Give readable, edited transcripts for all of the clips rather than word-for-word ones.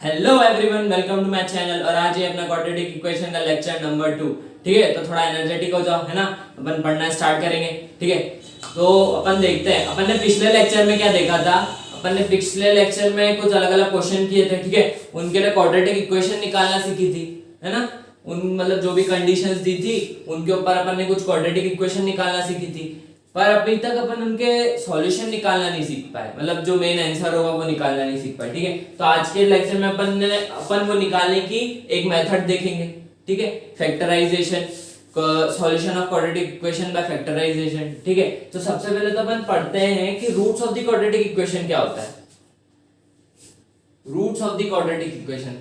Hello everyone, welcome to my channel. और आज ये अपना क्वाड्रेटिक इक्वेशन का लेक्चर नंबर 2। ठीक है, तो थोड़ा एनर्जेटिक हो जाओ, है ना। अपन पढ़ना स्टार्ट करेंगे। ठीक है, तो अपन देखते हैं अपन ने पिछले लेक्चर में क्या देखा था। अपन ने पिछले लेक्चर में कुछ अलग अलग क्वेश्चन किए थे। ठीक है, उनके लिए क्वाड्रेटिक इक्वेशन निकालना सीखी थी, है ना। उन मतलब जो भी कंडीशंस दी थी उनके ऊपर अपन ने कुछ क्वाड्रेटिक इक्वेशन निकालना सीखी थी, पर अभी तक अपन उनके सॉल्यूशन निकालना नहीं सीख पाए, मतलब जो मेन आंसर होगा वो निकालना नहीं सीख पाए। ठीक है, तो आज के लेक्चर में अपन वो निकालने की एक मेथड देखेंगे। ठीक है, factorisation, solution of quadratic equation by factorisation. ठीक है, तो सबसे पहले तो अपन पढ़ते हैं कि roots of the quadratic equation क्या होता है। Roots of the quadratic equation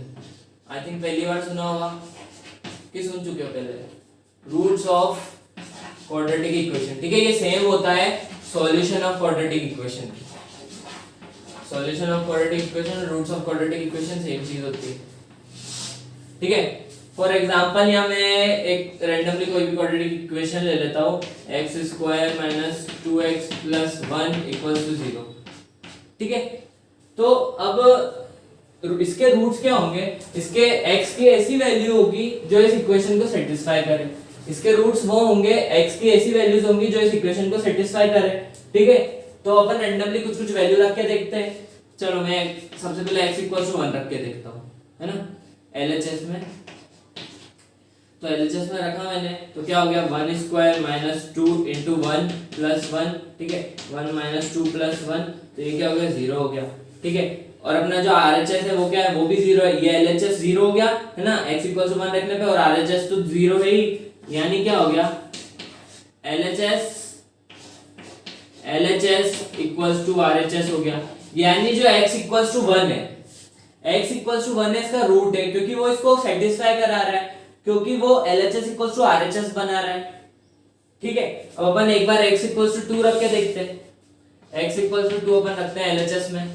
I think पहली बार सुना होगा कि सुन चुके हो पहले। रूट्स ऑफ क्वाड्रेटिक इक्वेशन, ठीक है, ये सेम होता है solution of quadratic equation. Solution of quadratic equation, roots of quadratic equation same चीज होती है। ठीक है, फॉर एग्जांपल यहाँ मैं एक रैंडमली कोई भी क्वाड्रेटिक इक्वेशन ले लेता हूँ, x² - 2x + 1 = 0। ठीक है, तो अब इसके रूट्स क्या होंगे। इसके x की ऐसी वैल्यू होगी जो इस इक्वेशन को सेटिस्फाई करे। इसके रूट्स वो होंगे, x की ऐसी वैल्यूज होंगी जो इस इक्वेशन को सेटिस्फाई करे। ठीक है, तो अपन रैंडमली कुछ कुछ वैल्यू रख के देखते हैं। चलो मैं सबसे पहले x = 1 रख के देखता हूँ, है ना, LHS में। तो LHS में रखा मैंने, तो क्या हो गया, 1² - 2 × 1 + 1। ठीक है, 1 - 2 + 1, तो ये क्या हो गया, 0 हो गया। ठीक है, और अपना जो RHS है वो क्या है, वो भी 0 है। ये LHS 0 हो गया, है ना, x = 1 रखने पे, और RHS तो 0 है ही, यानी क्या हो गया, LHS = RHS हो गया। यानी जो x = 1 है, x = 1 है, इसका रूट है, क्योंकि वो इसको सेटिस्फाई करा रहा है, क्योंकि वो LHS = RHS बना रहा है। ठीक है, अब अपन एक बार x = 2 रख के देखते हैं। x = 2 अपन रखते हैं LHS में।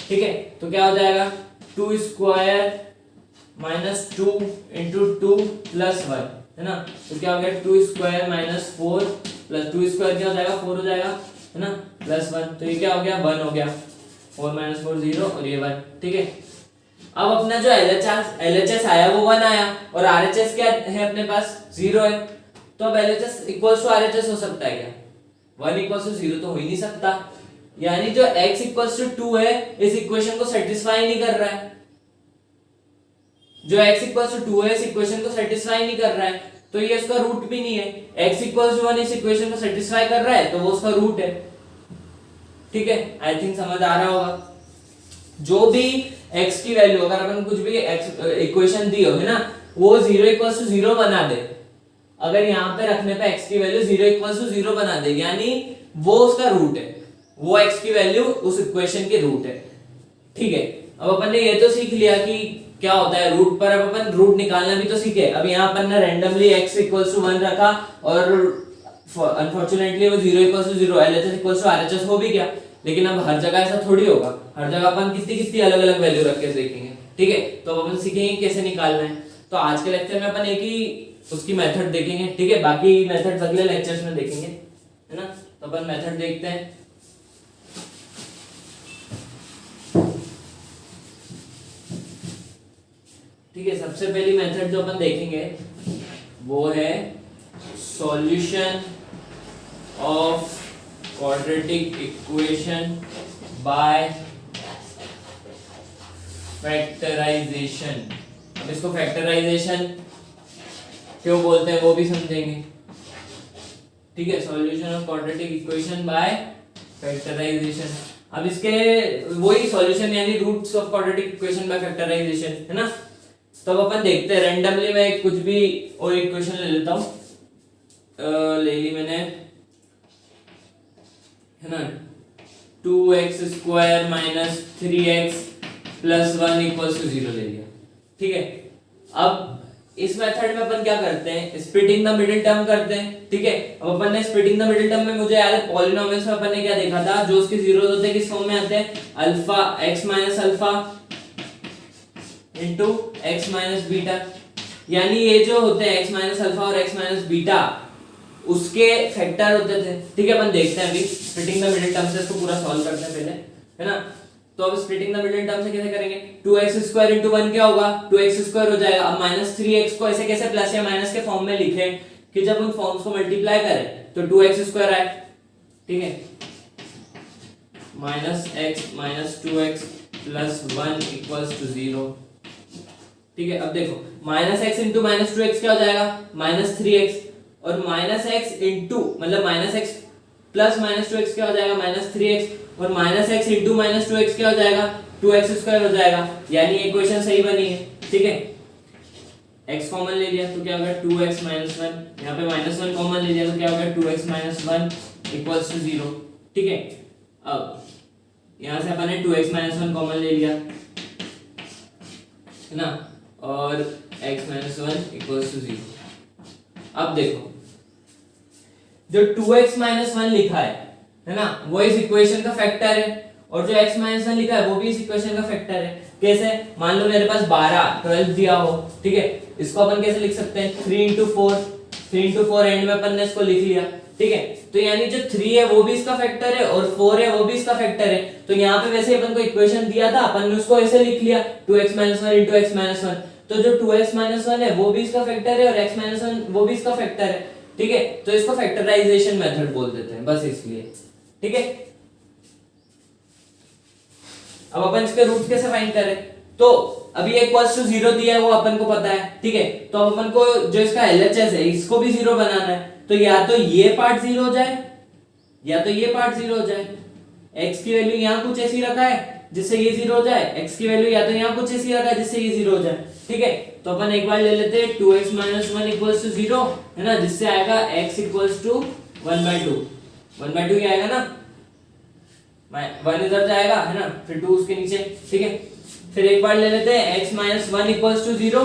ठीक है, तो क्या हो जाएगा, 2² - 2 × 2 + 1, है ना। तो क्या हो गया, 2² - 4 + 2² क्या हो जाएगा, 4 हो जाएगा, है ना, +1। तो ये क्या हो गया, 1 हो गया। 4 - 4 0 और ये 1। ठीक है, अब अपना जो LHS आया वो 1 आया, और RHS क्या है अपने पास, 0 है। तो अब LHS = RHS हो सकता है क्या, 1 = 0 तो हो ही नहीं सकता। यानी जो x = 2 है इस इक्वेशन को सेटिस्फाई नहीं कर रहा है। जो x = 2 है इस इक्वेशन को सेटिस्फाई नहीं कर रहा है, तो ये इसका रूट भी नहीं है। x = 1 इस इक्वेशन को सेटिस्फाई कर रहा है, तो वो उसका रूट है। ठीक है, आई थिंक समझ आ रहा होगा। जो भी x की वैल्यू, अगर अपन कुछ भी इक्वेशन दी हो, है ना, वो 0 = 0 बना दे, अगर यहाँ पे रखने पे x की वैल्यू 0 = 0 बना दे, यानी वो उसका रूट है, वो x की वैल्यू उस इक्वेशन की रूट है। ठीक है, अब अपन ने ये तो सीख लिया कि क्या होता है रूट, पर अब अपन रूट निकालना भी तो सीखे। अब यहाँ अपन ने रैंडमली x = 1 रखा, और अनफॉर्चुनेटली वो 0 = 0, LHS = RHS हो भी गया। लेकिन अब हर जगह ऐसा थोड़ी होगा, हर जगह अपन कितनी कितनी अलग अलग वैल्यू रख के देखेंगे। ठीक है, तो अब अपन सीखेंगे कैसे निकालना है। तो आज के लेक्चर में अपन एक ही उसकी मेथड देखेंगे। ठीक है, बाकी मेथड्स अगले लेक्चर्स में देखेंगे, है ना। तो अपन मेथड देखते हैं। ठीक है, सबसे पहली मेथड जो अपन देखेंगे वो है solution of quadratic equation by factorisation. अब इसको फैक्टराइजेशन क्यों बोलते हैं वो भी समझेंगे। ठीक है, solution of quadratic equation by factorisation. अब इसके वही सॉल्यूशन यानी roots of quadratic equation by factorisation, है ना। तो अब अपन देखते हैं, रैंडमली मैं कुछ भी और इक्वेशन ले लेता हूँ। ले ली मैंने, है ना, 2x² - 3x + 1 = 0 ले लिया। ठीक है, अब इस मेथड में अपन क्या करते हैं, स्प्लिटिंग द मिडिल टर्म करते हैं। ठीक है, अब अपन ने स्प्लिटिंग द मिडिल टर्म में, मुझे याद है पॉलिनोमियल्स में अपन ने क्या देखा था, जो उसके जीरोस होते हैं किस फॉर्म में आते हैं, alpha x - alpha * x - beta. यानी ये जो होते हैं x - अल्फा और x - बीटा, उसके फैक्टर होते थे। ठीक है, अपन देखते हैं अभी स्प्लिटिंग द मिडिल टर्म से इसको पूरा सॉल्व करते हैं पहले, है ना। तो अब स्प्लिटिंग द मिडिल टर्म से कैसे करेंगे, 2x² into 1 क्या होगा, 2x² हो जाएगा। अब -3x को ऐसे कैसे प्लस या माइनस के फॉर्म में लिखें कि जब उन फॉर्म्स को मल्टीप्लाई करें तो 2x² आए, ठीक है, -x 2x plus 1 equals to 0, ठीक है। अब देखो -x into -2x क्या हो जाएगा, -3x, और -x into मतलब -x प्लस -2x क्या हो जाएगा, -3x, और -x into -2x क्या हो जाएगा, 2x² हो जाएगा, यानी इक्वेशन सही बनी है, ठीक है। x कॉमन ले लिया तो क्या होगा 2x - 1, यहाँ पे -1 कॉमन ले लिया तो क्या होगा 2x - 1 इक्वल्स टू 0, ठीक है। अब यहाँ से अपन ने 2x - 1 कॉमन ले लिया है ना, और x - 1 इक्वल्स टू 0। अब देखो जो 2x - 1 लिखा है ना, वो इस इक्वेशन का फैक्टर है, और जो x - 1 लिखा है वो भी इस इक्वेशन का फैक्टर है। कैसे, मान लो मेरे पास 12 12 दिया हो, ठीक है, इसको अपन कैसे लिख सकते हैं, 3 into 4 एंड में अपन ने इसको लिख लिया, ठीक है। तो यानी जो 3 है वो भी इसका फैक्टर है और 4 है वो भी इसका फैक्टर है। तो यहाँ पे वैसे अपन को इक्वेशन दिया था, अपन ने उसको ऐसे लिख लिया 2x - 1 into x - 1, तो जो 2x - 1 है वो भी इसका फैक्टर है और x - 1 वो भी इसका फैक्टर है, ठीक है। तो इसको फैक्टराइजेशन मेथड बोल देते हैं, बस इसलिए, ठीक है। अब अपन इसके रूट कैसे फाइंड करें, तो अभी एक इक्वल्स टू 0 दिया है वो अपन को पता है, ठीक है। तो अब अपन को जो इसका LHS है इसको भी 0 बनाना है, तो या तो ये पार्ट 0 हो जाए या तो ये पार्ट 0 हो जाए। x की वैल्यू यहाँ कुछ ऐसी रखा है जिससे ये 0 हो जाए, x की वैल्यू या तो यहाँ कुछ ऐसी रखा है जिससे ये 0 हो जाए, ठीक है। तो अपन एक बार ले लेते हैं 2x - 1 इक्वल्स टू 0 है ना, जिससे आएगा x इक्वल्स टू 1/2, 1/2 क्या आएगा ना, 1 इधर जाएगा है ना, फिर 2 उसके नीचे, ठीक है। फिर एक बार ले लेते हैं x - 1 equals to 0,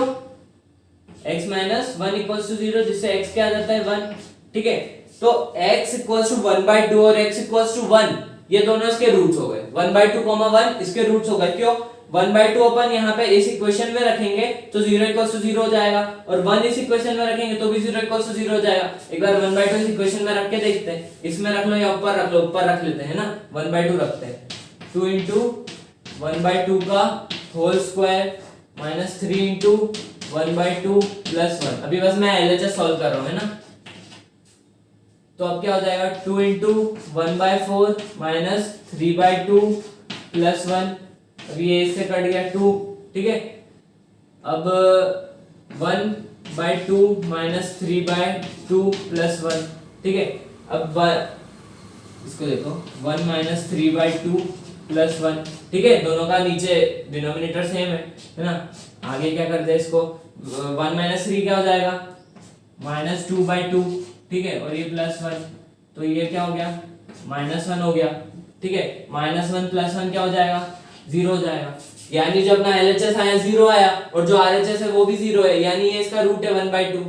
x - 1 equals to 0, जिससे x क्या आ जाता है 1, ठीक है। तो x इक्वल्स टू 1/2 और x इक्वल्स टू 1 ये दोनों इसके रूट्स हो गए, 1/2, 1 इसके रूट्स हो गए। क्यों, 1/2 अपन यहाँ पे इस इक्वेशन में रखेंगे तो 0 इक्वल्स टू 0 हो जाएगा, और 1 इस इक्वेशन में रखेंगे तो भी 0 इक्वल्स टू 0 हो जाएगा। एक बार 1/2 इस इक्वेशन में रख के देखते हैं, इसमें रख लो या ऊपर रख लो, ऊपर रख लेते हैं ना, 1/2 रखते हैं, 2 into 1/2 का whole square minus 3 into 1/2 plus 1। अभी बस मैं LHS सॉल्व कर रहा हूँ है ना, तो अब क्या हो जाएगा 2 into 1/4 माइनस 3/2 प्लस 1। अभी ये इससे कट गया 2, ठीक है। अब 1/2 माइनस 3/2 प्लस 1, ठीक है। अब इसको देखो 1 माइनस 3/2 प्लस 1, ठीक है। दोनों का नीचे डिनोमिनेटर सेम है ना। आगे क्या करते हैं इसको, 1 माइनस 3 क्या हो जाएगा माइनस 2/2, ठीक है, और ये प्लस 1, तो ये क्या हो गया -1 हो गया, ठीक है। -1 प्लस 1 क्या हो जाएगा 0 हो जाएगा, यानी जो अपना LHS आया 0 आया, और जो RHS है वो भी 0 है, यानी ये इसका रूट है 1/2,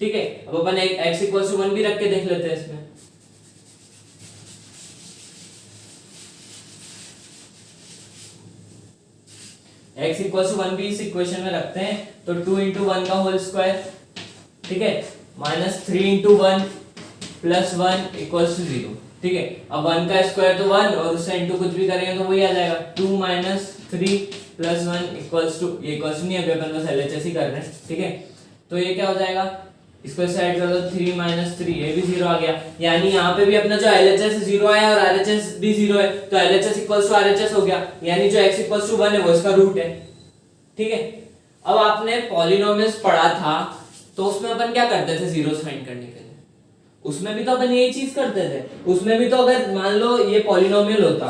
ठीक है। अब अपन एक x इक्वल्स टू 1 भी रख के देख लेते हैं इसमें। x इक्वल्स टू 1 भी इस इक्वेशन में रखते हैं, तो 2 into 1 का होल स्क्वायर, ठीक है, minus 3 into 1 plus 1 equals to 0, ठीक है। अब 1 का स्क्वायर तो 1 और उससे इंटू कुछ भी करेंगे तो वही आ जाएगा, 2 माइनस 3 प्लस 1 इक्वल्स टू, ये इक्वल्स नहीं है, अपन बस LHS ही कर रहे हैं, ठीक है। तो ये क्या हो जाएगा, इसको ऐड कर दो, 3 माइनस 3, ये भी 0 आ गया, यानी यहाँ पे भी अपना जो LHS 0 आया और RHS भी 0 है, तो LHS इक्वल्स टू RHS हो गया, यानी जो x इक्वल्स टू 1 है वो इसका रूट है, ठीक है। अब आपने पॉलिनोमियल्स पढ़ा था, तो उसमें अपन क्या करते थे जीरोस फाइंड करने के लिए, उसमें भी तो अपन यही चीज करते थे। उसमें भी तो अगर मान लो ये पॉलिनोमियल होता,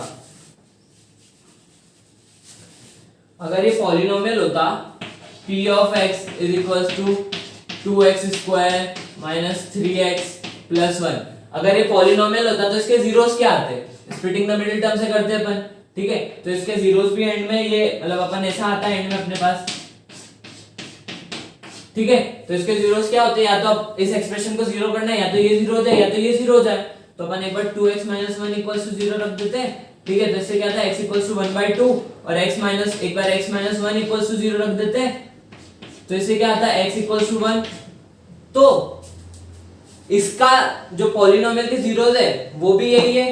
अगर ये पॉलिनोमियल होता p of x is equals to 2x square minus 3x plus 1, अगर ये पॉलिनोमियल होता तो इसके जीरोस क्या आते, स्प्लिटिंग द मिडिल टर्म से करते अपन, ठीक है। तो इसके जीरोस भी एंड में, ये मतलब अपन ऐसा आता है एंड में अपने पास, ठीक है। तो इसके जीरोस क्या होते हैं, या तो अब इस एक्सप्रेशन को 0 करना है, या तो ये 0 हो जाए या तो ये 0 हो जाए, तो अपन एक बार 2x - 1 इक्वल्स टू 0 रख देते हैं, ठीक है। तो इससे क्या आता है x इक्वल्स टू 1/2 और x माइनस एक बार x - 1 इक्वल्स टू 0 रख देते हैं, तो इससे क्या आता है x इक्वल्स टू 1। तो इसका जो पॉलिनोमियल के जीरोस है वो भी यही है,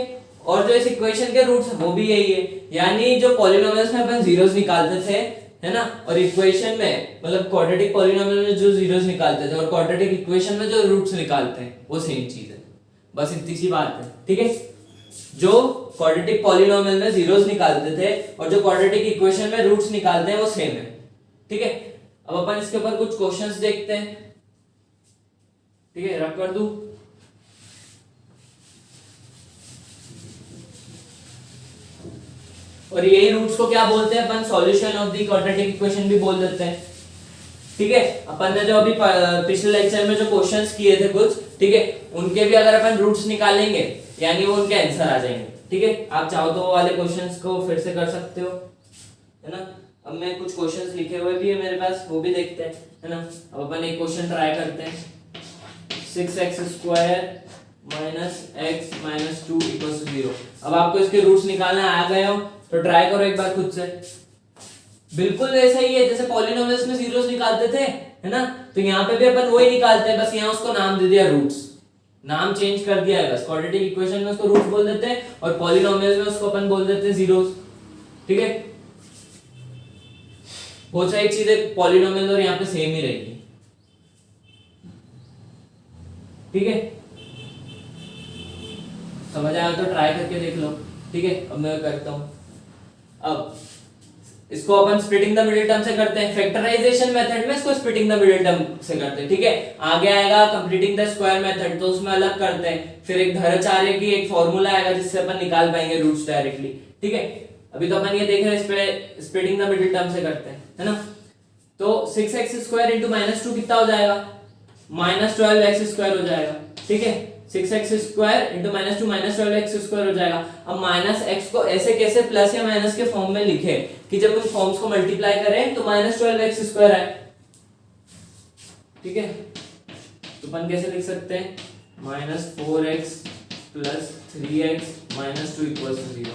और जो इस इक्वेशन के रूट्स है वो भी यही है, यानी जो पॉलिनोमियल्स में अपन जीरोस निकालते थे, है ना, और इक्वेशन में मतलब क्वाड्रेटिक पॉलिनोमियल में जो जीरोस निकालते थे और क्वाड्रेटिक इक्वेशन में जो रूट्स निकालते हैं वो सेम चीज है, बस इतनी सी बात है। ठीक है, जो क्वाड्रेटिक पॉलिनोमियल में जीरोस निकालते थे और जो क्वाड्रेटिक इक्वेशन में रूट्स निकालते हैं वो सेम है। ठीक है, अब अपन इसके ऊपर कुछ क्वेश्चंस देखते हैं। ठीक है, रख कर दूं। और यही रूट्स को क्या बोलते हैं अपन, solution of the quadratic equation भी बोल देते हैं। ठीक है, अपन ने जो अभी पिछले लेक्चर में जो क्वेश्चंस किए थे कुछ, ठीक है, उनके भी अगर अपन रूट्स निकालेंगे यानी वो उनके आंसर आ जाएंगे। ठीक है, आप चाहो तो वो वाले क्वेश्चंस को फिर से कर सकते हो, है ना। अब मैं कुछ क्वेश्चंस लिखे हुए भी है मेरे पास, वो भी देखते हैं, है ना। अब अपन एक क्वेश्चन ट्राई करते हैं। 6x² minus x minus 2 equals to 0। अब आपको इसके रूट्स निकालना आ गए हो तो ट्राई करो एक बार खुद से। बिल्कुल वैसा ही है जैसे पॉलिनोमियल्स में जीरोस निकालते थे, है ना, तो यहाँ पे भी अपन वही निकालते हैं, बस यहाँ उसको नाम दे दिया रूट्स, नाम चेंज कर दिया है बस। क्वाड्रेटिक इक्वेशन में उसको रूट्स बोल देते हैं और पॉलिनोमियल में उसको अपन बोल देते हैं जीरोस। ठीक है, बहुत सारी चीजें पॉलिनोमियल और यहाँ पे सेम ही रहेगी। ठीक है, समझ आया तो ट्राई करके देख लो। ठीक है, अब मैं करता हूं। अब इसको अपन स्प्लिटिंग द मिडिल टर्म से करते हैं, फैक्टराइजेशन मेथड में इसको स्प्लिटिंग द मिडिल टर्म से करते हैं। ठीक है, आगे आएगा कंप्लीटिंग द स्क्वायर मेथड, तो उसमें अलग करते हैं। फिर एक धराचार्य की एक फॉर्मूला आएगा जिससे अपन निकाल पाएंगे रूट्स डायरेक्टली। ठीक है, अभी तो अपन ये देख रहे हैं, इस पे स्प्लिटिंग द मिडिल टर्म से करते हैं, है ना। तो 6x² इंटू -2 कितना हो जाएगा, -12x² हो जाएगा। ठीक है, 6x² इंटू -2 -12x² हो जाएगा। अब माइनस एक्स को ऐसे कैसे प्लस या माइनस के फॉर्म में लिखे कि जब उन फॉर्म्स को मल्टीप्लाई करें तो -12x² आए। ठीक है, तो अपन कैसे लिख सकते हैं, -4x + 3x - 2 = 0।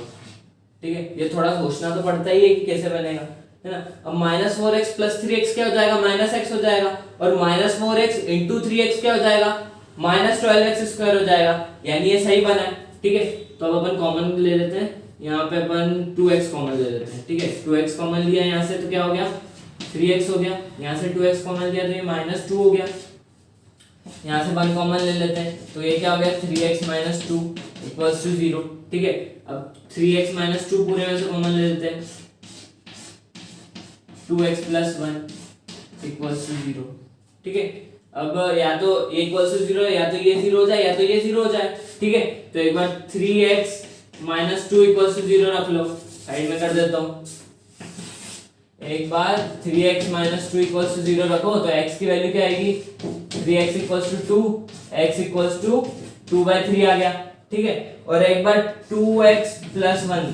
ठीक है, ये थोड़ा सोचना तो पड़ता ही है कि कैसे बनेगा, है ना। अब -4x + 3x क्या हो जाएगा, -x हो जाएगा, और -4x × 3x क्या हो जाएगा, -12x² हो जाएगा, यानी ये सही बना है। ठीक है, तो अब अपन कॉमन ले लेते हैं, यहाँ पे अपन 2x कॉमन ले लेते हैं। ठीक है, 2x कॉमन लिया यहाँ से तो क्या हो गया, 3x हो गया। यहाँ से 2x कॉमन लिया तो ये -2 हो गया। यहाँ से 1 कॉमन ले लेते हैं तो ये क्या हो गया, 3x - 2 = 0। ठीक है, अब 3x - 2 पूरे में से कॉमन ले लेते हैं, 2x + 1 = 0। ठीक है, अब या तो ये = 0 या तो ये 0 हो जाए या तो ये 0 हो जाए। ठीक है, तो एक बार 3x - 2 = 0 रख लो, साइड में कर देता हूँ। एक बार 3x - 2 = 0 रखो तो x की वैल्यू क्या आएगी, 3x = 2, x = 2/3 आ गया। ठीक है, और एक बार 2x + 1,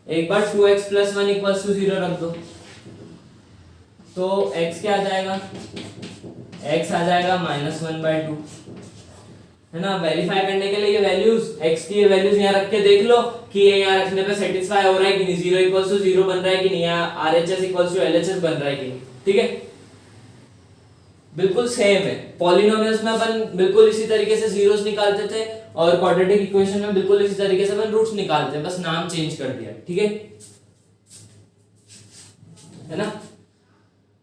एक बार 2x + 1 = 0 रख दो तो x क्या आ जाएगा, x आ जाएगा -1/2, है ना। वेरीफाई करने के लिए ये वैल्यूज, x की ये वैल्यूज यहाँ रख के देख लो कि ये यहाँ रखने पे सेटिस्फाई हो रहा है कि नहीं, 0 = 0 बन रहा है कि नहीं, या RHS = LHS बन रहा है कि नहीं। ठीक है, बिल्कुल सेम है। पॉलिनोमियल्स में अपन बिल्कुल इसी तरीके से जीरोस निकालते थे और क्वाड्रेटिक इक्वेशन में बिल्कुल इसी तरीके से अपन रूट्स निकालते हैं, बस नाम चेंज कर दिया। ठीक है ना,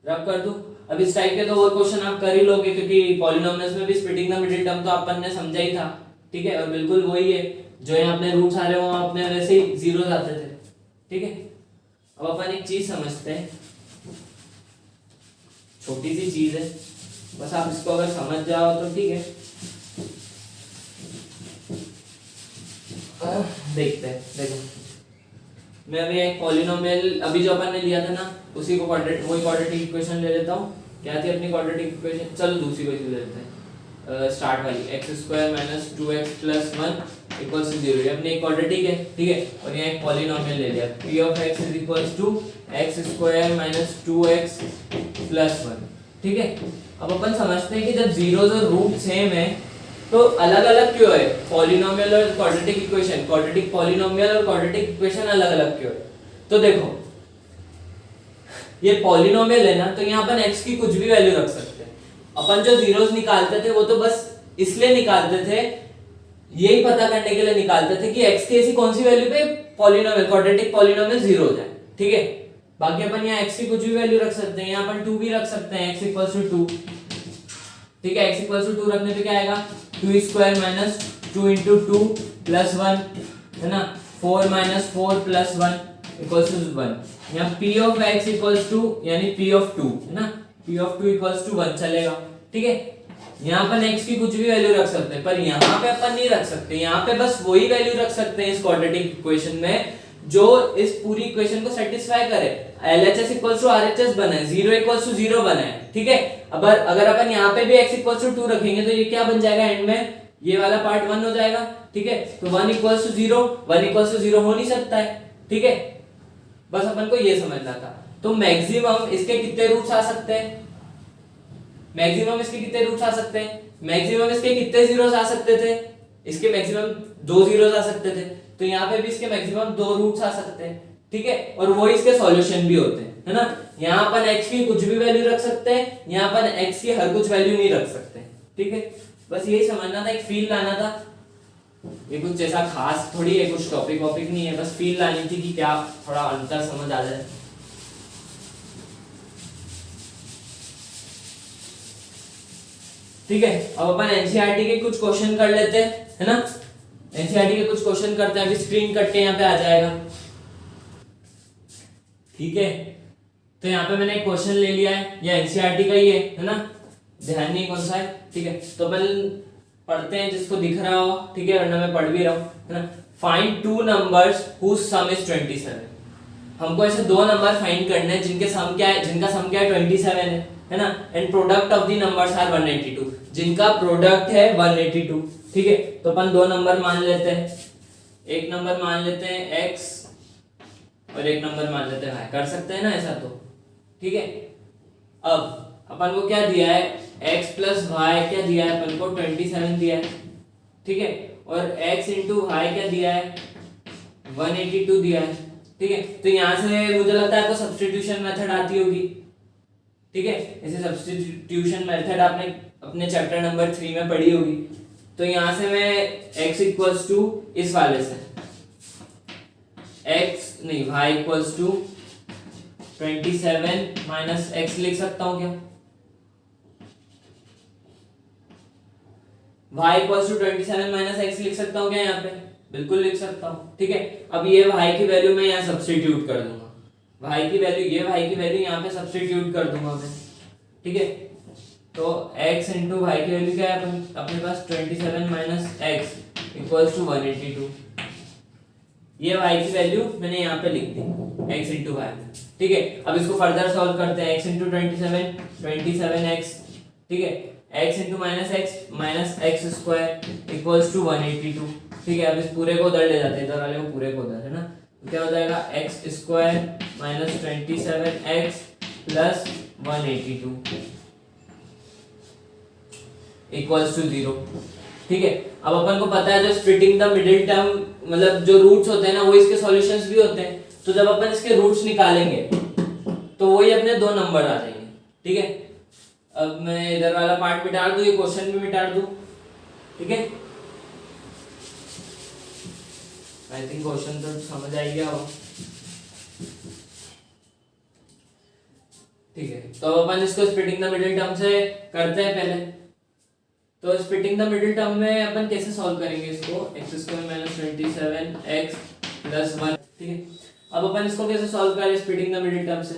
रब कर दूं। अब इस टाइप के तो और क्वेश्चन आप कर ही लोगे क्योंकि पॉलिनोमियल्स में भी स्प्लिटिंग द मिडिल टर्म तो अपन ने समझा ही था। ठीक है, और बिल्कुल वही है जो यहाँ अपने रूट्स आ रहे हो वहां अपने वैसे ही जीरोस आते थे। ठीक है, अब अपन एक चीज समझते हैं, छोटी सी चीज है, बस आप इसको अगर समझ जाओ तो ठीक है। देखते हैं, देखो मैं अभी एक पॉलिनोमियल अभी जो अपन ने लिया था ना उसी को क्वाड्रेटिक इक्वेशन ले लेता हूँ। क्या थी अपनी क्वाड्रेटिक इक्वेशन, चलो दूसरी को ले लेते हैं, स्टार्ट वाली, x² - 2x + 1 = 0। ये अपनी क्वाड्रेटिक है। ठीक है, और यहाँ एक पॉलिनोमियल ले लिया, p of x = x² - 2x + 1। ठीक है, अब अपन समझते हैं कि जब जीरोस और रूट सेम है तो अलग अलग क्यों है पॉलिनोमियल और क्वाड्रेटिक इक्वेशन, क्वाड्रेटिक पॉलिनोमियल और क्वाड्रेटिक इक्वेशन अलग अलग क्यों है। तो देखो ये पॉलिनोमियल है ना, तो यहाँ अपन x की कुछ भी वैल्यू रख सकते हैं। अपन जो जीरोस निकालते थे वो तो बस इसलिए निकालते थे यही पता करने के लिए निकालते थे कि x की ऐसी कौन सी वैल्यू पे पॉलिनोमियल क्वाड्रेटिक पॉलिनोमियल जीरो हो जाए, ठीक है। बाकी अपन यहाँ x की कुछ भी वैल्यू रख सकते हैं, यहाँ अपन 2 भी रख सकते हैं, x इक्वल्स टू 2, ठीक है। x इक्वल्स टू 2 रखने पे क्या आएगा, 2 स्क्वायर माइनस 2 इंटू 2 प्लस 1, है ना, 4 माइनस 4 प्लस 1 इक्वल्स टू 1। यहाँ p of x equals to यानी p ऑफ 2, है ना, p ऑफ 2 इक्वल्स टू 1 चलेगा, ठीक है। यहाँ अपन x की कुछ भी वैल्यू रख सकते हैं, पर यहाँ पे अपन नहीं रख सकते, यहाँ पे बस वही वैल्यू रख सकते हैं इस क्वाड्रेटिक इक्वेशन में जो इस पूरी इक्वेशन को सेटिस्फाई करे। LHS इक्वल्स टू RHS बना है, 0 इक्वल्स टू 0 बना है, ठीक है। अब अगर अपन यहाँ पे भी x इक्वल्स टू 2 रखेंगे तो ये क्या बन जाएगा एंड में, ये वाला पार्ट 1 हो जाएगा, ठीक है। तो 1 इक्वल्स टू 0, 1 इक्वल्स टू 0 हो नहीं सकता है, ठीक है। बस अपन को ये समझना था। तो मैक्सिमम इसके कितने रूट्स आ सकते हैं, मैक्सिमम इसके कितने रूट्स आ सकते हैं, मैक्सिमम इसके कितने जीरोस आ सकते थे, इसके मैक्सिमम 2 जीरोस आ सकते थे, तो यहाँ पे भी इसके मैक्सिमम 2 रूट्स आ सकते हैं, ठीक है। और वो इसके सॉल्यूशन भी होते हैं, है ना। यहाँ अपन x की कुछ भी वैल्यू रख सकते हैं, यहाँ अपन x की हर कुछ वैल्यू नहीं रख सकते, ठीक है। बस यही समझना था, एक फील लाना था। ये कुछ ऐसा खास थोड़ी है, कुछ टॉपिक वॉपिक नहीं है, बस फील लानी थी कि क्या थोड़ा अंतर समझ आ जाए। ठीक है, अब अपन एनसीईआरटी के कुछ क्वेश्चन कर लेते हैं, है ना। एनसीईआरटी के कुछ क्वेश्चन करते हैं, अभी स्क्रीन कट के यहाँ पे आ जाएगा, ठीक है। तो यहाँ पे मैंने एक क्वेश्चन ले लिया है, ये एनसीईआरटी का ही है ना, ध्यान नहीं कौन सा है, ठीक है। तो अपन पढ़ते हैं जिसको दिख रहा हो, ठीक है, वरना मैं पढ़ भी रहा हूँ, है ना। Find 2 numbers whose sum is 27। हमको ऐसे 2 नंबर फाइंड करने हैं जिनके सम क्या है, जिनका सम क्या है 27 है ना। And product of the numbers are 182, जिनका प्रोडक्ट है 182, ठीक है। तो अपन 2 नंबर मान लेते हैं, एक नंबर मान लेते हैं x और एक नंबर मान लेते हैं y, कर सकते हैं ना ऐसा, तो ठीक है। अब अपन को क्या दिया है, x प्लस वाई क्या दिया है अपन को 27 दिया है, ठीक है। और x इंटू वाई क्या दिया है 182 दिया है, ठीक है। तो यहाँ से मुझे लगता है आपको सब्स्टिट्यूशन मेथड आती होगी, ठीक है। ऐसे सब्स्टिट्यूशन मेथड आपने अपने चैप्टर नंबर 3 में पढ़ी होगी। तो यहाँ से मैं x इक्वल्स टू इस वाले से y equals to 27 minus x लिख सकता हूँ क्या, y equals to 27 minus x लिख सकता हूँ क्या यहाँ पे, बिल्कुल लिख सकता हूँ, ठीक है। अब ये y की वैल्यू मैं यहाँ सब्स्टिट्यूट कर दूंगा, y की वैल्यू, ये y की वैल्यू यहाँ पे सब्स्टिट्यूट कर दूंगा मैं, ठीक है। तो x इंटू वाई की वैल्यू क्या है अपने पास 27 माइनस एक्स इक्वल्स टू 182, ये y की वैल्यू मैंने यहाँ पे लिख दी x इंटू वाई, ठीक है। अब इसको फर्दर सॉल्व करते हैं, x इंटू 27x, ठीक है, x into minus x square equals to 182, ठीक है। अब इस पूरे को उधर ले जाते हैं, इधर वाले को पूरे को उधर, है ना। तो क्या हो जाएगा x square minus 27x plus 182 equals to 0, ठीक है। अब अपन को पता है जो स्प्लिटिंग द मिडिल टर्म, मतलब जो रूट्स होते हैं ना वो इसके सॉल्यूशंस भी होते हैं। तो जब अपन इसके रूट्स निकालेंगे तो वही अपने 2 नंबर आ जाएंगे, ठीक है। अब मैं इधर वाला पार्ट मिटा दूं, ये क्वेश्चन भी मिटा दूं, ठीक है। आई थिंक क्वेश्चन तो समझ आ गया हो, ठीक है। तो अपन इसको स्प्लिटिंग द मिडिल टर्म से करते हैं पहले। तो स्प्लिटिंग द मिडिल टर्म में अपन कैसे सॉल्व करेंगे इसको, x square minus 27x plus 1, ठीक है। अब अपन इसको कैसे सॉल्व करें स्प्लिटिंग द मिडिल टर्म से,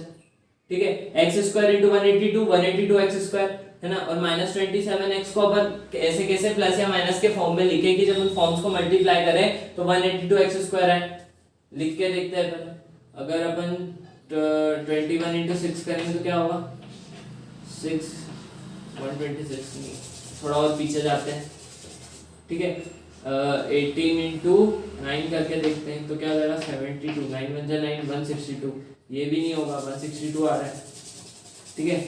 ठीक है। x square into 182 x square, है ना। और माइनस 27x को अपन ऐसे कैसे प्लस या माइनस के फॉर्म में लिखें कि जब उन फॉर्म्स को मल्टीप्लाई करें तो 182 x स्क्वायर है, लिख के देखते हैं अपन। अगर अपन 21 इंटू 6 करेंगे तो क्या होगा 6 126 नहीं, थोड़ा और पीछे जाते हैं, ठीक है। 18 इंटू 9 करके देखते हैं तो क्या हो जाएगा 72, 9 1 जा 9 162, ये भी नहीं होगा 162 आ रहा है, ठीक है।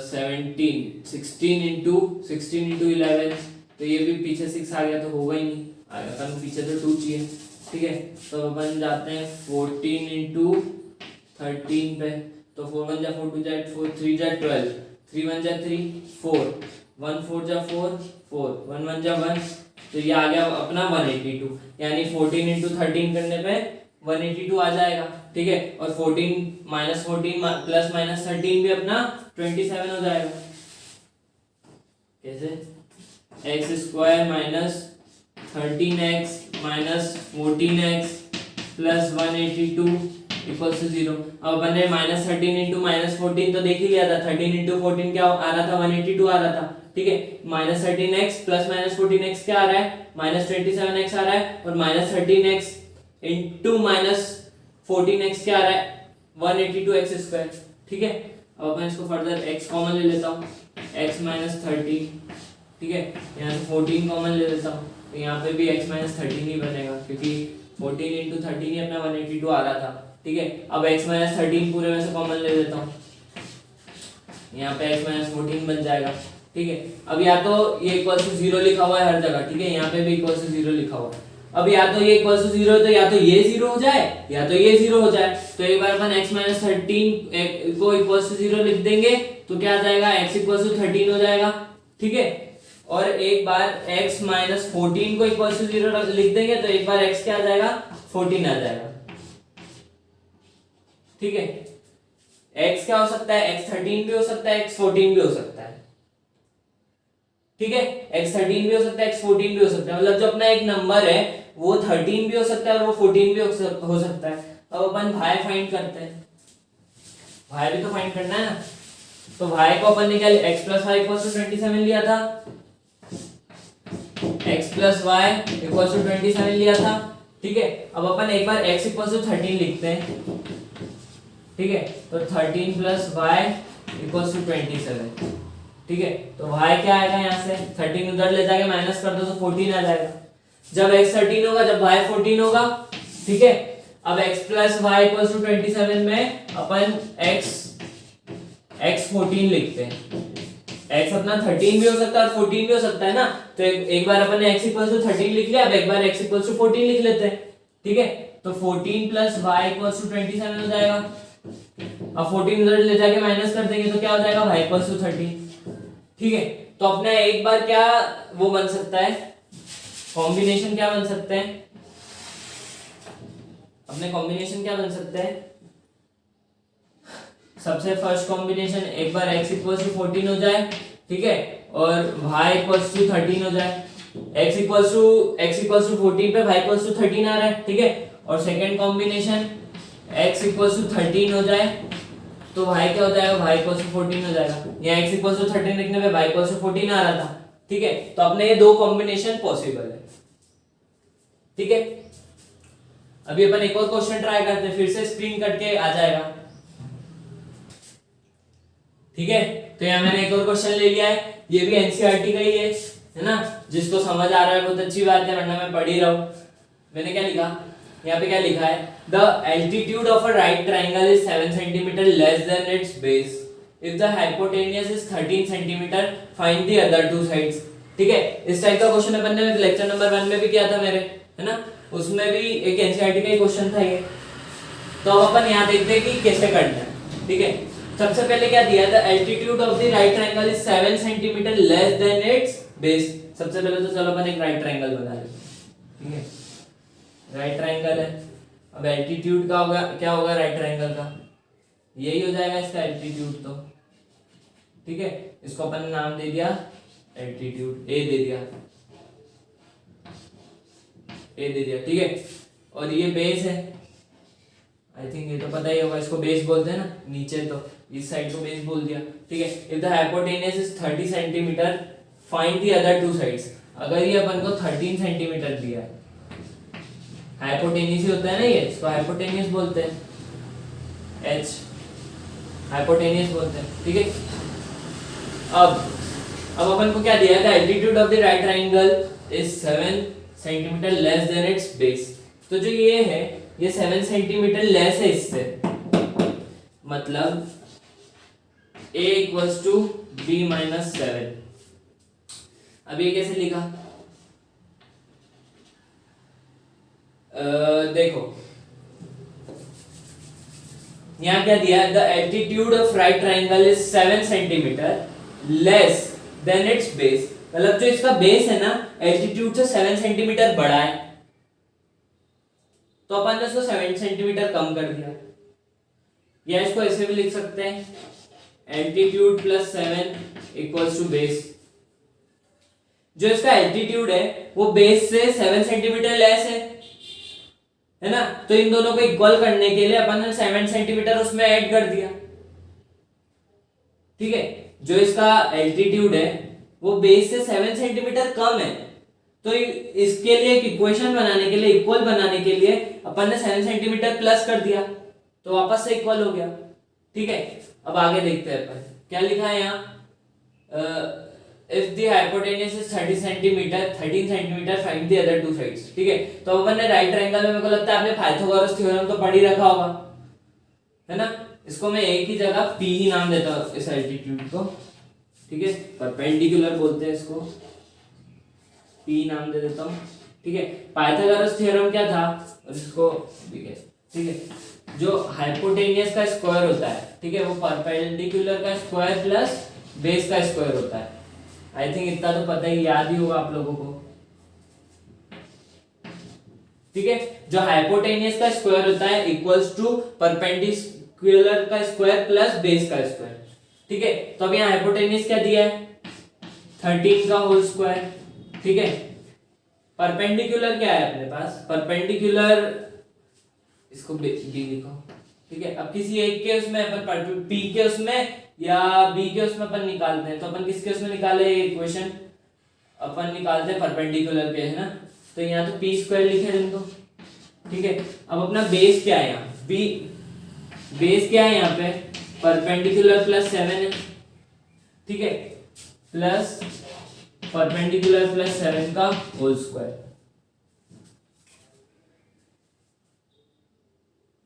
16 इंटू 11 तो ये भी पीछे 6 आ गया तो होगा ही नहीं, आएगा कारण पीछे तो 2 चाहिए, ठीक है। तो अपन जाते हैं 14 इंटू 13 पे, तो 4 1 जा 4 2 जा 8 4 3 जा 12 3 1 जा 3 4, 1 4 जा 4 4 1 1 जा 1, तो ये आ गया अपना 182, यानी 14 इंटू 13 करने पे 182 आ जाएगा। ठीक है, और 14 प्लस माइनस 13 भी अपना 27 हो जाएगा। कैसे? X square minus 13x minus 14x plus 182 equals to 0। अब अपन ने माइनस 13 इंटू माइनस 14 तो देख ही लिया था, 13 इंटू 14 क्या आ रहा था, 182 आ रहा था। ठीक है, minus 13x plus minus 14x क्या आ रहा है, माइनस 27x आ रहा है, और minus 13x into minus 14x क्या आ रहा है, 182x स्क्वायर। ठीक है, अब मैं इसको फर्दर x कॉमन ले लेता हूँ, x माइनस 13। ठीक है, यहाँ से 14 कॉमन ले लेता हूँ, तो यहाँ पे भी x माइनस 13 ही बनेगा, क्योंकि 14 इंटू 13 ही अपना 182 आ रहा था। ठीक है, अब x माइनस 13 पूरे में से कॉमन ले लेता हूँ, यहाँ पे x माइनस 14 बन जाएगा। ठीक है, अब या तो ये इक्वल टू 0 लिखा हुआ है हर जगह। ठीक है, यहाँ पे भी इक्वल टू 0 लिखा हुआ है। अब या तो ये इक्वल टू 0 है, तो या तो ये 0 हो जाए या तो ये 0 हो जाए। तो एक बार अपन x माइनस 13 को इक्वल टू 0 लिख देंगे तो क्या आ जाएगा, x इक्वल टू 13 हो जाएगा। ठीक है, और एक बार x माइनस 14 को इक्वल टू 0 लिख देंगे तो एक बार x क्या आ जाएगा, 14 आ जाएगा। ठीक है, x क्या हो सकता है, x 13 भी हो सकता है, x 14 भी हो सकता है। ठीक है, x 13 भी हो सकता है, x 14 भी हो सकता है, मतलब जो अपना एक नंबर है वो 13 भी हो सकता है और वो 14 भी हो सकता है। अब अपन y फाइंड करते हैं, y भी तो फाइंड करना है ना। तो y को अपन ने क्या लिया, x plus y equal to 27 लिया था, x plus y equal to 27 लिया था। ठीक है, अब अपन एक बार x इक्वल टू 13 लिखते हैं। ठीक है, तो 13 प्लस वाई इक्वल टू 27। ठीक है, तो y क्या आएगा, यहाँ से 13 उधर ले जाके माइनस कर दो तो 14 आ जाएगा। जब x 13 होगा, जब y 14 होगा। ठीक है, अब x plus y equal to 27 में अपन x 14 लिखते हैं। x अपना 13 भी हो सकता है और 14 भी हो सकता है ना, तो एक बार अपन ने x इक्वल टू 13 लिख लिया, अब एक बार x इक्वल टू 14 लिख लेते हैं। ठीक है, तो 14 प्लस वाई इक्वल टू 27 हो जाएगा। अब 14 उधर ले जाके माइनस कर देंगे तो क्या हो जाएगा, y इक्वल टू 13। ठीक है, तो अपने एक बार क्या वो बन सकता है, कॉम्बिनेशन क्या बन सकते हैं, अपने कॉम्बिनेशन क्या बन सकते हैं। सबसे फर्स्ट कॉम्बिनेशन एक बार x इक्वल टू 14 हो जाए। ठीक है, और y इक्वल टू 13 हो जाए। x इक्वल टू 14 पे y इक्वल टू 13 आ रहा है। ठीक है, और second combination x equal to 13 हो जाए तो y क्या हो जाएगा, y इक्वल टू 14 हो जाएगा। यहाँ x इक्वल टू 13 लिखने पे y इक्वल टू 14 आ रहा था। ठीक है, तो अपने ये दो कॉम्बिनेशन पॉसिबल है। ठीक है, अभी अपन एक और क्वेश्चन ट्राई करते हैं, फिर से स्क्रीन कट के आ जाएगा। ठीक है, तो यहाँ मैंने एक और क्वेश्चन ले लिया है, ये भी एनसीईआरटी का ही है ना। जिसको समझ आ रहा है बहुत अच्छी बात है, वरना मैं पढ़ ही रहा हूं। मैंने क्या लिखा, यहाँ पे क्या लिखा है, the altitude of a right triangle is 7 centimetre less than its base if the hypotenuse is 13 centimetre, find the other two sides. ठीक है, इस टाइप का क्वेश्चन अपन ने लेक्चर नंबर 1 में भी किया था मेरे, है ना, उसमें भी एक एनसीईआरटी का ही क्वेश्चन था ये। तो अब अपन यहाँ देखते हैं कि कैसे करना है। ठीक है, सबसे पहले क्या दिया था, altitude of the right triangle is 7 centimetre less than its base. सबसे पहले तो चलो अपन एक राइट ट्राइंगल बना लेते हैं। ठीक है, राइट ट्राइंगल है, अब एल्टीट्यूड का होगा, क्या होगा राइट ट्राइंगल का, यही हो जाएगा इसका एल्टीट्यूड। तो ठीक है, इसको अपन ने नाम दे दिया एल्टीट्यूड, ए दे दिया, ए दे दिया। ठीक है, और ये बेस है, आई थिंक ये तो पता ही होगा, इसको बेस बोलते हैं ना नीचे, तो इस साइड को बेस बोल दिया। ठीक है, if the hypotenuse is 30 centimetre, find the other two sides. अगर ये अपन को 13 सेंटीमीटर दिया है, हाइपोटेनियस ही होता है ना ये, इसको हाइपोटेनियस बोलते हैं, एच हाइपोटेनियस बोलते हैं। ठीक है, अब अपन को क्या दिया था, altitude of the right triangle is 7 centimetre less than its base. तो जो ये है ये 7 सेंटीमीटर लेस है इससे, मतलब a equals to b minus 7। अब ये कैसे लिखा, देखो यहाँ क्या दिया, the altitude of right triangle is 7 centimetre less than its base, मतलब जो इसका बेस है ना एल्टीट्यूड से 7 सेंटीमीटर बड़ा है, तो अपन ने इसको 7 सेंटीमीटर कम कर दिया, या इसको ऐसे भी लिख सकते हैं altitude plus 7 equals to base. जो इसका एल्टीट्यूड है वो बेस से 7 सेंटीमीटर लेस है ना, तो इन दोनों को इक्वल करने के लिए अपन ने 7 सेंटीमीटर उसमें ऐड कर दिया। ठीक है, जो इसका एल्टीट्यूड है वो बेस से 7 सेंटीमीटर कम है, तो इसके लिए एक इक्वेशन बनाने के लिए, इक्वल बनाने के लिए अपन ने 7 सेंटीमीटर प्लस कर दिया, तो वापस से इक्वल हो गया। ठीक है, अब आगे देखते हैं अपन क्या लिखा है यहाँ, if the hypotenuse is 13 centimeter find the other two sides। ठीक है, तो अपन ने राइट ट्रायंगल में, मेरे को लगता है आपने पाइथागोरस थ्योरम तो पढ़ ही रखा होगा, है ना। इसको मैं एक ही जगह P ही नाम देता हूँ इस एल्टीट्यूड को। ठीक है, परपेंडिकुलर बोलते हैं इसको, P नाम दे देता हूँ। ठीक है, पाइथागोरस थ्योरम क्या था, और इसको ठीक है, जो हाइपोटेनियस का स्क्वायर होता है, ठीक है, वो परपेंडिकुलर का स्क्वायर प्लस बेस का स्क्वायर होता है। आई थिंक इतना तो पता ही, याद ही होगा आप लोगों को। ठीक है, जो हाइपोटेनियस का स्क्वायर होता है इक्वल्स टू परपेंडिकुलर का स्क्वायर प्लस बेस का स्क्वायर। ठीक है, तो अब यहाँ हाइपोटेनियस क्या दिया है, 13 का होल स्क्वायर। ठीक है, परपेंडिकुलर क्या है अपने पास, परपेंडिकुलर इसको बी लिखो। ठीक है, अब किसी एक के उसमें अपन P के उसमें या B के उसमें अपन निकालते हैं, तो अपन किसके उसमें निकाले इक्वेशन, अपन निकालते हैं परपेंडिकुलर पे, है ना। तो यहाँ तो P स्क्वायर लिखे इनको। ठीक है, अब अपना बेस क्या है यहाँ, बेस क्या है यहाँ पे, परपेंडिकुलर प्लस 7 है। ठीक है, प्लस परपेंडिकुलर प्लस 7 का होल स्क्वायर।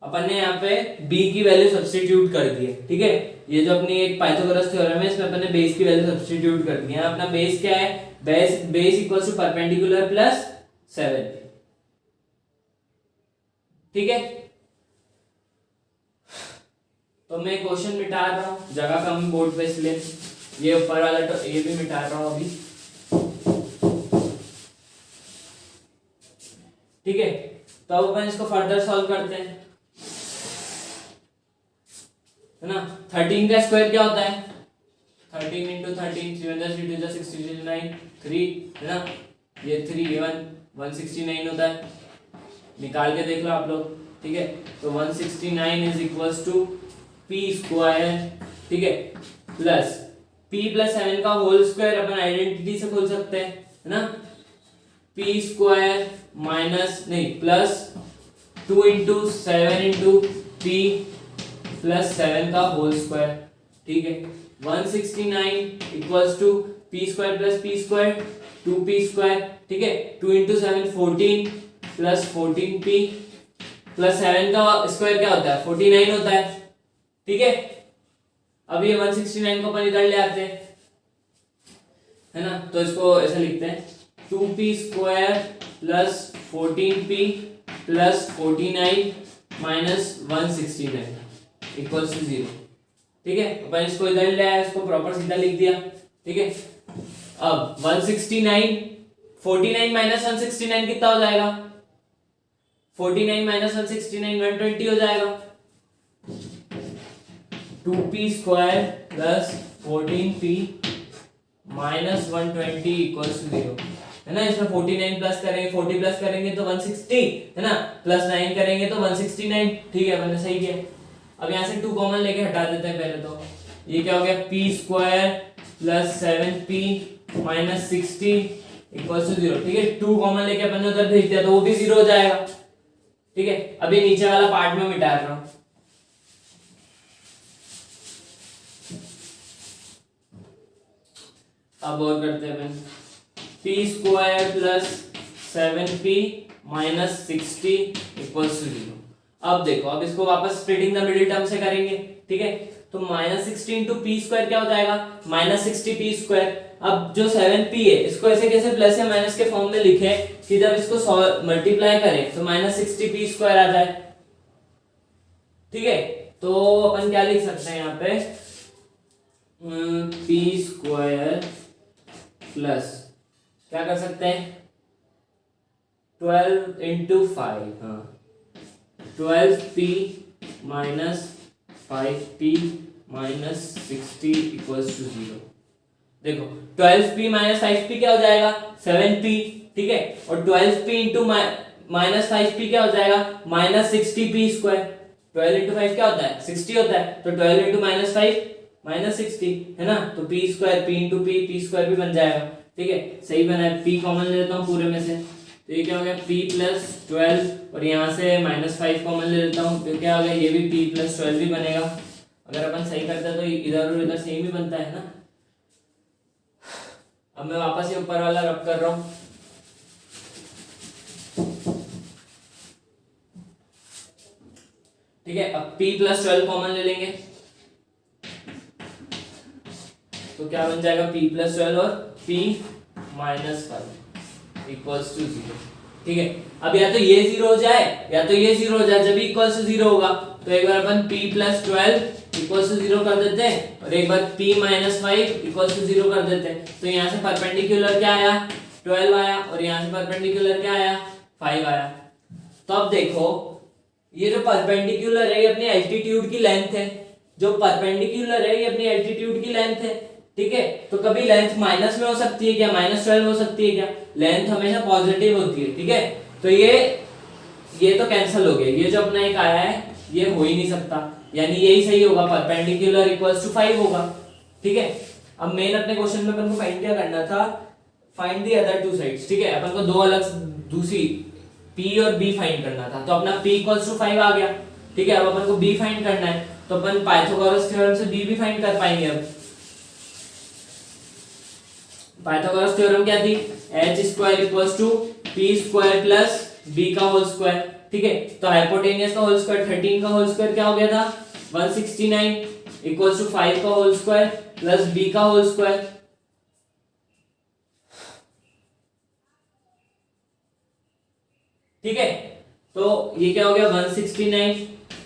अपन ने यहाँ पे b की वैल्यू सब्स्टिट्यूट कर दी है। ठीक है, ये जो अपनी एक पाइथागोरस थ्योरम है, इसमें अपन ने बेस की वैल्यू सब्स्टिट्यूट कर दी है। अपना बेस क्या है, base equals to perpendicular plus 7। ठीक है, तो मैं क्वेश्चन मिटा रहा हूँ, जगह कम बोर्ड पे, इसलिए ये ऊपर वाला तो ये भी मिटा रहा हूँ अभी। ठीक है, तो अब अपन इसको फर्दर सॉल्व करते हैं, है ना। 13 का स्क्वायर क्या होता है, 13 इंटू 13, 69, 3, है ना, ये 3 169 होता है, निकाल के देख लो आप लोग। ठीक है, तो 169 is equals to P square. ठीक है, प्लस P प्लस 7 का होल स्क्वायर अपन आइडेंटिटी से खोल सकते हैं, है ना। P स्क्वायर माइनस नहीं plus 2 into 7 into P plus 7 का होल स्क्वायर। ठीक है, 169 equals to P square plus P square 2P square. ठीक है, 2 इंटू 7 14 प्लस 14P प्लस 7 का स्क्वायर क्या होता है, 49 होता है। ठीक है, अब ये 169 को अपन इधर ले आते हैं, है ना, तो इसको ऐसे लिखते हैं 2P square plus 14P plus 49 minus 169 equals to 0। ठीक है, अपन इसको इधर ले आया, इसको प्रॉपर सीधा लिख दिया। ठीक है, अब 169 49 माइनस 169 कितना हो जाएगा, 49 माइनस 169 120 हो जाएगा। 2P square plus 14P minus 120 equals to 0, है ना। इसमें 49 प्लस करेंगे, 40 प्लस करेंगे तो 160, है ना, प्लस 9 करेंगे तो 169। ठीक है, मैंने सही किया। अब यहाँ से 2 कॉमन लेके हटा देते हैं पहले, तो ये क्या हो गया, P square plus 7P minus 60 equals to 0। ठीक है, 2 कॉमन लेके अपन ने उधर भेज दिया, तो वो भी 0 हो जाएगा। ठीक है, अभी नीचे वाला पार्ट में मिटा रहा हूं। अब और करते हैं अपन, P square plus 7P minus 60 equals to 0। अब देखो, अब इसको वापस स्प्लिटिंग द मिडिल टर्म से करेंगे। ठीक है, तो माइनस 60 इंटू P स्क्वायर क्या हो जाएगा, माइनस 60P स्क्वायर। अब जो 7P है इसको ऐसे कैसे प्लस या माइनस के फॉर्म में लिखे कि जब इसको मल्टीप्लाई करें तो माइनस 60P स्क्वायर आ जाए। ठीक है, तो अपन क्या लिख सकते हैं यहाँ पे, P स्क्वायर प्लस क्या कर सकते हैं 12 इंटू 5, हाँ 12p minus 5p minus 60 equals to 0। देखो 12p माइनस 5p क्या हो जाएगा 7p, ठीक है, और 12p इंटू माइनस 5p क्या हो जाएगा माइनस 60p स्क्वायर। 12 इंटू 5 क्या होता है 60 होता है, तो 12 इंटू माइनस 5 माइनस 60 है ना, तो p square p into p square भी बन जाएगा, ठीक है, सही बना है। p कॉमन ले लेता हूँ पूरे में से, तो ये क्या हो गया p प्लस 12 और यहाँ से माइनस 5 कॉमन ले लेता हूँ, तो क्या हो गया ये भी p प्लस 12 भी बनेगा। अगर अपन सही करते हैं तो इधर और इधर सेम ही बनता है ना। अब मैं वापस ये ऊपर वाला रब कर रहा हूं, ठीक है। अब p प्लस 12 कॉमन ले लेंगे, तो क्या बन जाएगा p प्लस 12 और p माइनस 5 इक्वल्स टू 0, ठीक है। अब या तो ये 0 हो जाए या तो ये 0 हो जाए, जब इक्वल्स टू 0 होगा तो एक बार अपन p प्लस 12 इक्वल्स टू 0 कर देते हैं और एक बार p माइनस 5 इक्वल्स टू 0 कर देते हैं। तो यहाँ से परपेंडिकुलर क्या आया 12 आया और यहाँ से परपेंडिकुलर क्या आया 5 आया। तो अब देखो ये जो परपेंडिकुलर है ये अपनी एल्टीट्यूड की लेंथ है, जो परपेंडिकुलर है ये अपनी एल्टीट्यूड की लेंथ है, ठीक है। तो कभी लेंथ माइनस में हो सकती है क्या, माइनस 12 हो सकती है क्या, लेंथ हमेशा पॉजिटिव होती है, ठीक है। तो ये तो कैंसिल हो गया, ये जो अपना एक आया है ये हो ही नहीं सकता, यानी यही सही होगा, परपेंडिकुलर इक्वल्स टू 5 होगा, ठीक है। अब मेन अपने क्वेश्चन में अपन को फाइंड क्या करना था, find the other two sides, ठीक है। अपन को दो अलग दूसरी p और b फाइंड करना था, तो अपना p इक्वल्स टू 5 आ गया, ठीक है। अब अपन को b फाइंड करना है, तो अपन पाइथागोरस थ्योरम से b भी फाइंड कर पाएंगे। अब पाइथागोरस थ्योरम क्या थी, h square equals to p square plus b का होल स्क्वायर, ठीक है। तो हाइपोटेनियस का होल स्क्वायर 13 का होल स्क्वायर क्या हो गया था 169 इक्वल्स टू 5 का होल स्क्वायर प्लस b का होल स्क्वायर, ठीक है। तो ये क्या हो गया 169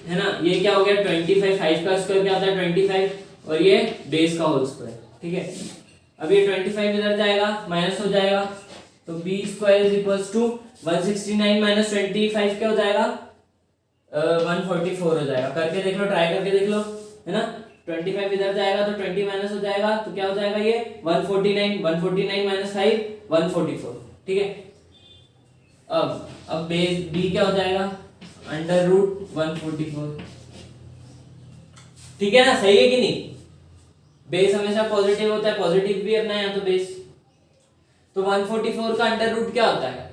है ना, ये क्या हो गया 25, 5 का स्क्वायर क्या होता है 25 और ये बेस का होल स्क्वायर, ठीक है। अब ये 25 इधर जाएगा माइनस हो जाएगा, तो b square is equals to 169 minus 25 क्या हो जाएगा 144 हो जाएगा। करके देख लो, ट्राई करके देख लो, है ना। 25 इधर जाएगा तो 20 माइनस हो जाएगा, तो क्या हो जाएगा ये 149 माइनस 5 144, ठीक है। अब बेस b क्या हो जाएगा अंडर रूट 144, ठीक है ना, सही है कि नहीं। बेस हमेशा पॉजिटिव होता है, पॉजिटिव भी अपना यहाँ तो बेस, तो 144 का अंडर रूट क्या होता है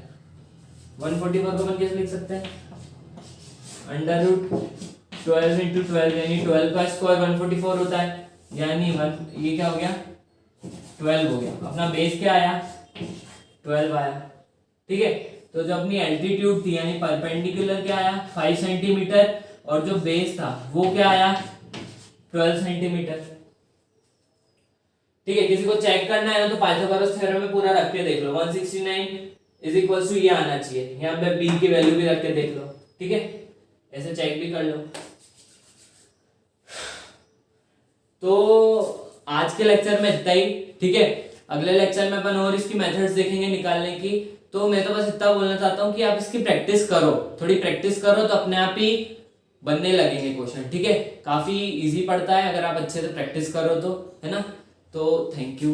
144 को अपन कैसे लिख सकते हैं अंडर रूट 12 इंटू 12 यानी 12 का स्क्वायर 144 होता है, यानी ये क्या हो गया 12 हो गया। अपना बेस क्या आया 12 आया, ठीक है। तो जो अपनी एल्टीट्यूड थी यानी परपेंडिकुलर क्या आया 5 सेंटीमीटर और जो बेस था वो क्या आया 12 सेंटीमीटर, ठीक है। किसी को चेक करना है ना तो पाइथागोरस थ्योरम में पूरा रख के देख लो, 169 इज इक्वल्स टू ये आना चाहिए, यहाँ पे b की वैल्यू भी रख के देख लो, ठीक है, ऐसे चेक भी कर लो। तो आज के लेक्चर में इतना ही, ठीक है। अगले लेक्चर में अपन और इसकी मेथड्स देखेंगे निकालने की। तो मैं तो बस इतना बोलना चाहता हूँ कि आप इसकी प्रैक्टिस करो, थोड़ी प्रैक्टिस करो तो अपने आप ही बनने लगेंगे क्वेश्चन, ठीक है। काफी इजी पड़ता है अगर आप अच्छे से प्रैक्टिस करो तो, है ना। तो थैंक यू।